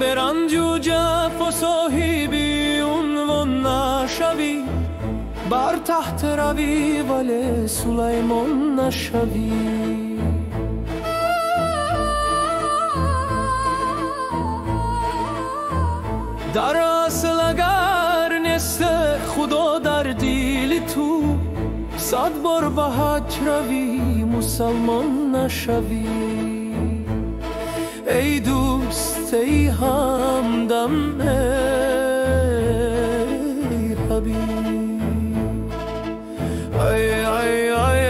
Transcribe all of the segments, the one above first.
به رنج و جفا صاحبی عنوان نشوی، بر تحت روی ولی سلیمان نشوی. در اصل اگر نیست خدا در دل تو، 100 بار به حج روی مسلمان نشوی. ای دوست ای همدم ای حبیب، ای ای ای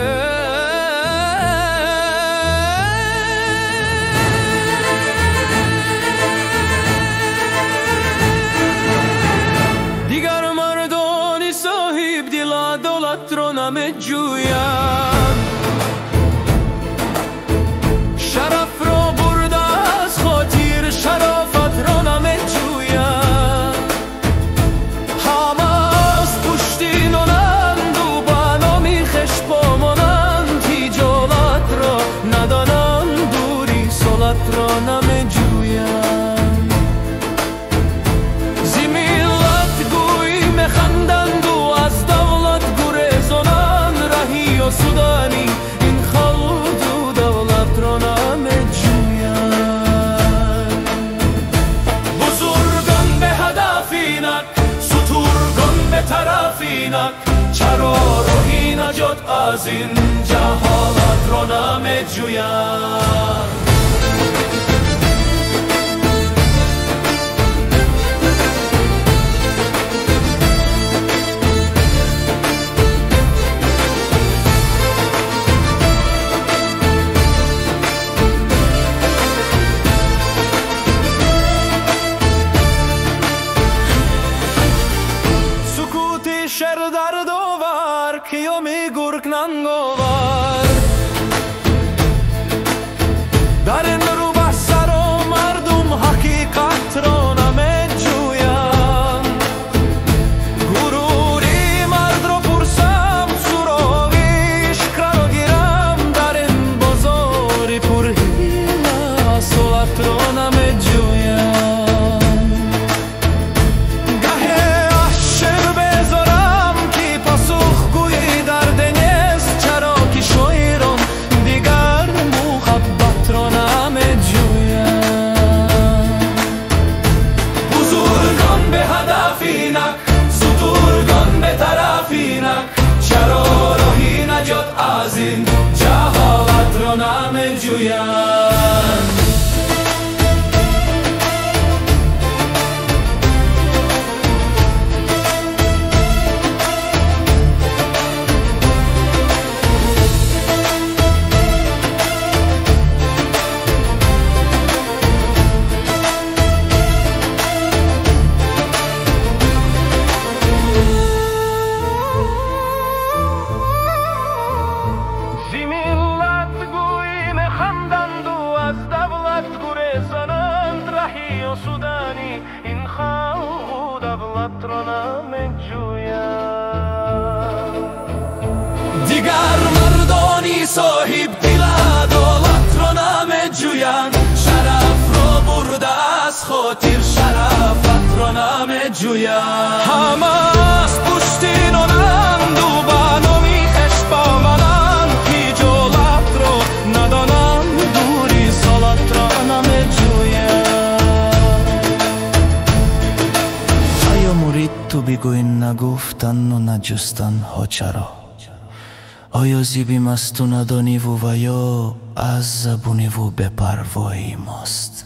دیگر مردانی صاحب دل دولت رو نمیجویند، شرف رو برده از خاطر شرافت رو نمیجویند. همه از پشتی نانند و به نامی خشبا مانند، تجالت را ندانند دوری صلت را نمیجویند. زی ملت گوی میخندند و از دولت گریزانند، رهی و سودانی این خلق و دولت را نمیجویند. بزرگان به هدف اینک، ستورگان به طرف اینک، چرا راهی نجات از این جهالت را نمیجویند. شر در دوار کیو می گرگ ننگوار، در این رو بسر و مردم حقیقت را نمیجویند. گروری مرد رو پرسم سراغیش کرا گیرم، در این بازاری پر حیله صلت را نمیجویند. چرا راهی نجات از این جهالت را نمیجویند. سودانی این خلق و دولت را نمیجویند. دیگر مردانی صاحب دل دولت را نمیجویند، شرف را برده از خاطر شرافت را نمیجویند. همه از پشتی نانند و به نامی خشبا مانند، تجالت را ندانند دوری صلت را نمیجویند. تو بگو این نگفتن و نجستن ها چرا؟ آیا زیبی مست و ندانی و یا از زبونی و به پروایی ماست؟